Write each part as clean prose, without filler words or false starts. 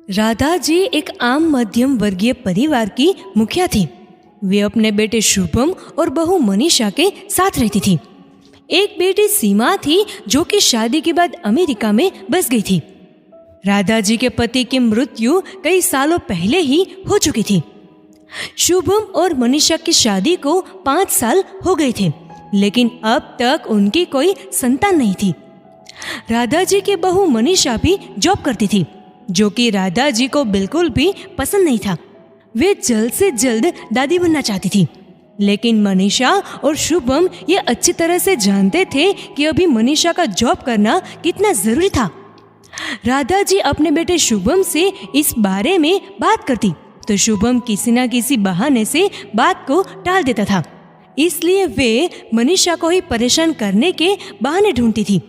राधा जी एक आम मध्यम वर्गीय परिवार की मुखिया थी। वे अपने बेटे शुभम और बहू मनीषा के साथ रहती थी। एक बेटी सीमा थी जो कि शादी के बाद अमेरिका में बस गई थी। राधा जी के पति की मृत्यु कई सालों पहले ही हो चुकी थी। शुभम और मनीषा की शादी को 5 साल हो गए थे, लेकिन अब तक उनकी कोई संतान नहीं थी। राधा जी की बहू मनीषा भी जॉब करती थी, जो कि राधा जी को बिल्कुल भी पसंद नहीं था। वे जल्द से जल्द दादी बनना चाहती थी, लेकिन मनीषा और शुभम ये अच्छी तरह से जानते थे कि अभी मनीषा का जॉब करना कितना जरूरी था। राधा जी अपने बेटे शुभम से इस बारे में बात करती तो शुभम किसी न किसी बहाने से बात को टाल देता था। इसलिए वे मनीषा को ही परेशान करने के बहाने ढूंढती थी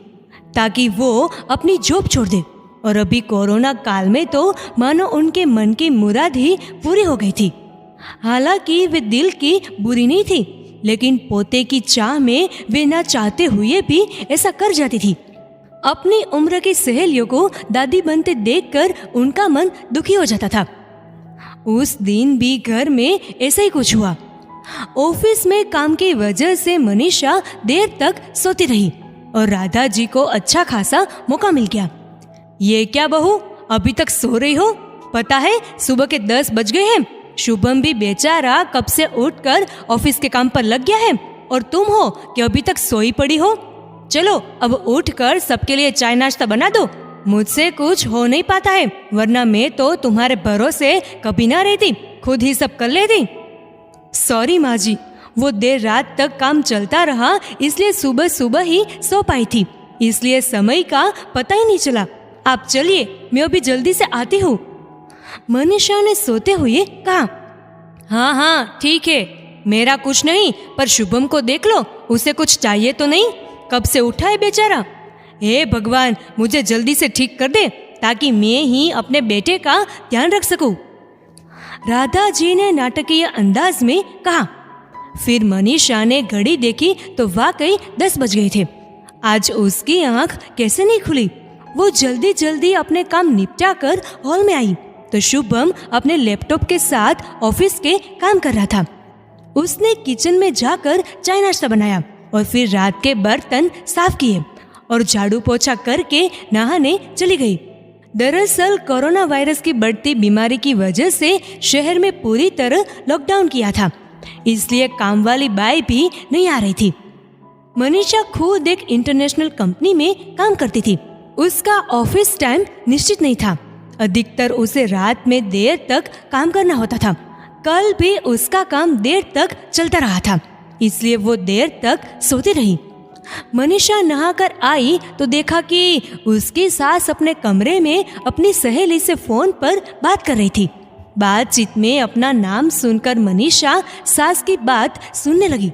ताकि वो अपनी जॉब छोड़ दे। और अभी कोरोना काल में तो मानो उनके मन की मुराद ही पूरी हो गई थी। हालांकि वे दिल की बुरी नहीं थी, लेकिन पोते की चाह में वे ना चाहते हुए भी ऐसा कर जाती थी। अपनी उम्र की सहेलियों को दादी बनते देखकर उनका मन दुखी हो जाता था। उस दिन भी घर में ऐसा ही कुछ हुआ। ऑफिस में काम की वजह से मनीषा देर तक सोती रही और राधा जी को अच्छा खासा मौका मिल गया। ये क्या बहू, अभी तक सो रही हो? पता है सुबह के 10 बज गए हैं। शुभम भी बेचारा कब से उठकर ऑफिस के काम पर लग गया है और तुम हो कि अभी तक सोई पड़ी हो। चलो अब उठकर सबके लिए चाय नाश्ता बना दो। मुझसे कुछ हो नहीं पाता है, वरना मैं तो तुम्हारे भरोसे कभी ना रहती, खुद ही सब कर लेती। सॉरी माँ जी, वो देर रात तक काम चलता रहा, इसलिए सुबह सुबह ही सो पाई थी, इसलिए समय का पता ही नहीं चला। आप चलिए, मैं अभी जल्दी से आती हूँ। मनीषा ने सोते हुए कहा। हाँ हाँ ठीक है, मेरा कुछ नहीं, पर शुभम को देख लो, उसे कुछ चाहिए तो नहीं? कब से उठा है बेचारा। हे भगवान, मुझे जल्दी से ठीक कर दे ताकि मैं ही अपने बेटे का ध्यान रख सकूं। राधा जी ने नाटकीय अंदाज में कहा। फिर मनीषा ने घड़ी देखी तो वाकई 10 बज गए थे। आज उसकी आंख कैसे नहीं खुली। वो जल्दी जल्दी अपने काम निपटा कर हॉल में आई तो शुभम अपने लैपटॉप के साथ ऑफिस के काम कर रहा था। उसने किचन में जाकर चाय नाश्ता बनाया और फिर रात के बर्तन साफ किए और झाड़ू पोछा करके नहाने चली गई। दरअसल कोरोना वायरस की बढ़ती बीमारी की वजह से शहर में पूरी तरह लॉकडाउन किया था, इसलिए काम वाली बाई भी नहीं आ रही थी। मनीषा खुद एक इंटरनेशनल कंपनी में काम करती थी। उसका ऑफिस टाइम निश्चित नहीं था, अधिकतर उसे रात में देर तक काम करना होता था। कल भी उसका काम देर तक चलता रहा था, इसलिए वो देर तक सोती रही। मनीषा नहाकर आई तो देखा कि उसकी सास अपने कमरे में अपनी सहेली से फोन पर बात कर रही थी। बातचीत में अपना नाम सुनकर मनीषा सास की बात सुनने लगी।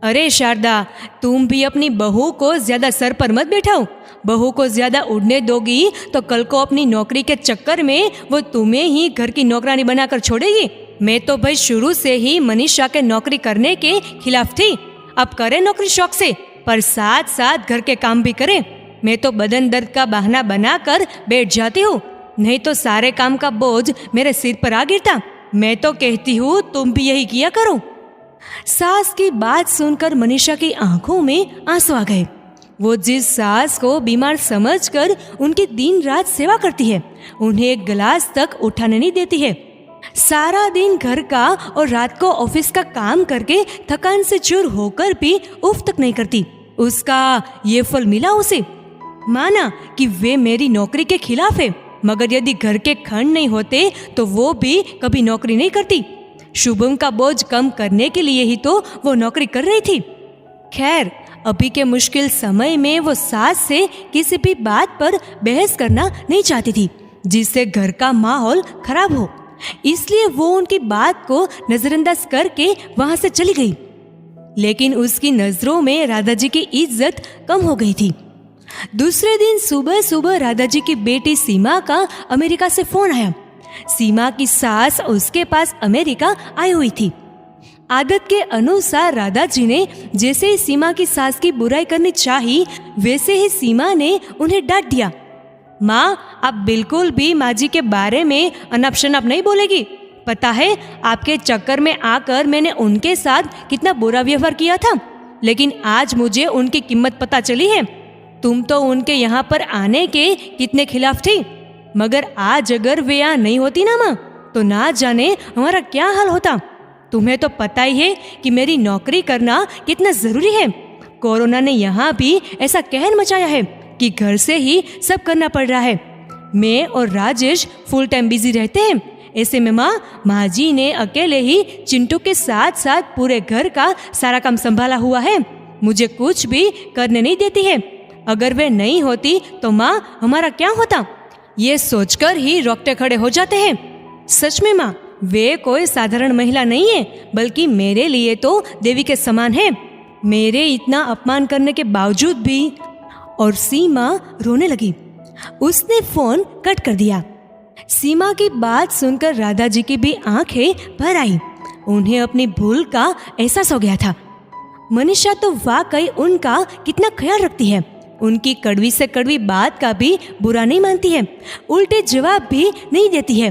अरे शारदा, तुम भी अपनी बहू को ज्यादा सर पर मत बैठाओ। बहू को ज्यादा उड़ने दोगी तो कल को अपनी नौकरी के चक्कर में वो तुम्हें ही घर की नौकरानी बनाकर छोड़ेगी। मैं तो भाई शुरू से ही मनीषा के नौकरी करने के खिलाफ थी। अब करे नौकरी शौक से, पर साथ साथ घर के काम भी करे। मैं तो बदन दर्द का बहाना बनाकर बैठ जाती हूँ, नहीं तो सारे काम का बोझ मेरे सिर पर आ गिरता। मैं तो कहती हूँ तुम भी यही किया करो। सास की बात सुनकर मनीषा की आंखों में आंसू आ गए। वो जिस सास को बीमार समझकर उनकी दिन रात सेवा करती है, उन्हें एक गिलास तक उठाने नहीं देती है। सारा दिन घर का और रात को ऑफिस का काम करके थकान से चूर होकर भी उफ तक नहीं करती। उसका ये फल मिला उसे। माना कि वे मेरी नौकरी के खिलाफ है, मगर यदि घर के खंड नहीं होते तो वो भी कभी नौकरी नहीं करती। शुभम का बोझ कम करने के लिए ही तो वो नौकरी कर रही थी। खैर, अभी के मुश्किल समय में वो सास से किसी भी बात पर बहस करना नहीं चाहती थी जिससे घर का माहौल खराब हो, इसलिए वो उनकी बात को नजरअंदाज करके वहां से चली गई। लेकिन उसकी नजरों में राधा जी की इज्जत कम हो गई थी। दूसरे दिन सुबह सुबह राधा जी की बेटी सीमा का अमेरिका से फोन आया। सीमा की सास उसके पास अमेरिका आई हुई थी। आदत के अनुसार राधा जी ने जैसे ही सीमा की सास की बुराई करनी चाही, वैसे ही सीमा ने उन्हें डांट दिया। माँ, आप बिल्कुल भी माँ जी के बारे में अनाप शनाप नहीं बोलेगी। पता है, आपके चक्कर में आकर मैंने उनके साथ कितना बुरा व्यवहार किया था, लेकिन आज मुझे उनकी कीमत पता चली है। तुम तो उनके यहाँ पर आने के कितने खिलाफ थी, मगर आज अगर वे यहाँ नहीं होती ना माँ, तो ना जाने हमारा क्या हाल होता। तुम्हें तो पता ही है कि मेरी नौकरी करना कितना ज़रूरी है। कोरोना ने यहाँ भी ऐसा कहर मचाया है कि घर से ही सब करना पड़ रहा है। मैं और राजेश फुल टाइम बिजी रहते हैं। ऐसे में माँ जी ने अकेले ही चिंटू के साथ साथ पूरे घर का सारा काम संभाला हुआ है। मुझे कुछ भी करने नहीं देती है। अगर वे नहीं होती तो माँ, हमारा क्या होता, ये सोचकर ही रोकटे खड़े हो जाते हैं। सच में माँ, वे कोई साधारण महिला नहीं है, बल्कि मेरे लिए तो देवी के समान है। मेरे इतना अपमान करने के बावजूद भी। और सीमा रोने लगी। उसने फोन कट कर दिया। सीमा की बात सुनकर राधा जी की भी आंखें भर आई। उन्हें अपनी भूल का एहसास हो गया था। मनीषा तो वाकई उनका कितना ख्याल रखती है। उनकी कड़वी से कड़वी बात का भी बुरा नहीं मानती है, उल्टे जवाब भी नहीं देती है।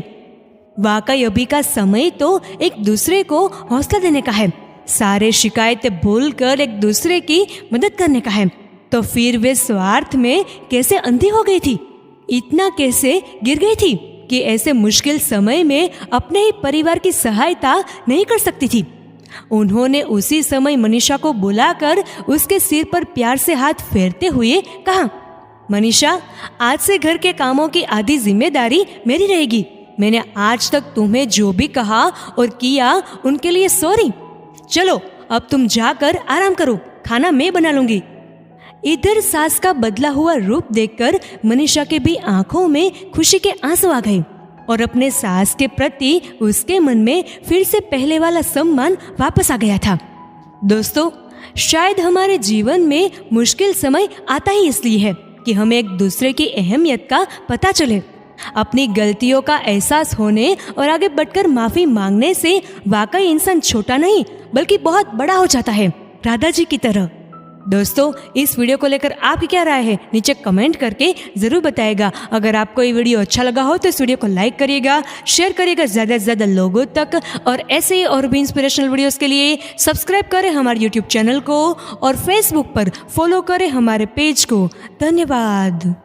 वाकई अभी का समय तो एक दूसरे को हौसला देने का है, सारे शिकायतें भूलकर एक दूसरे की मदद करने का है। तो फिर वे स्वार्थ में कैसे अंधी हो गई थी, इतना कैसे गिर गई थी कि ऐसे मुश्किल समय में अपने ही परिवार की सहायता नहीं कर सकती थी। उन्होंने उसी समय मनीषा को बुलाकर उसके सिर पर प्यार से हाथ फेरते हुए कहा, मनीषा, आज से घर के कामों की आधी जिम्मेदारी मेरी रहेगी। मैंने आज तक तुम्हें जो भी कहा और किया उनके लिए सॉरी। चलो अब तुम जाकर आराम करो, खाना मैं बना लूंगी। इधर सास का बदला हुआ रूप देखकर मनीषा के भी आंखों में खुशी के आंसू आ गए और अपने सास के प्रति उसके मन में फिर से पहले वाला सम्मान वापस आ गया था। दोस्तों, शायद हमारे जीवन में मुश्किल समय आता ही इसलिए है कि हमें एक दूसरे की अहमियत का पता चले। अपनी गलतियों का एहसास होने और आगे बढ़कर माफी मांगने से वाकई इंसान छोटा नहीं बल्कि बहुत बड़ा हो जाता है, राधा जी की तरह। दोस्तों, इस वीडियो को लेकर आपकी क्या राय है, नीचे कमेंट करके जरूर बताइएगा। अगर आपको ये वीडियो अच्छा लगा हो तो इस वीडियो को लाइक करिएगा, शेयर करिएगा ज़्यादा से ज़्यादा लोगों तक, और ऐसे ही और भी इंस्पिरेशनल वीडियोस के लिए सब्सक्राइब करें हमारे यूट्यूब चैनल को और फेसबुक पर फॉलो करें हमारे पेज को। धन्यवाद।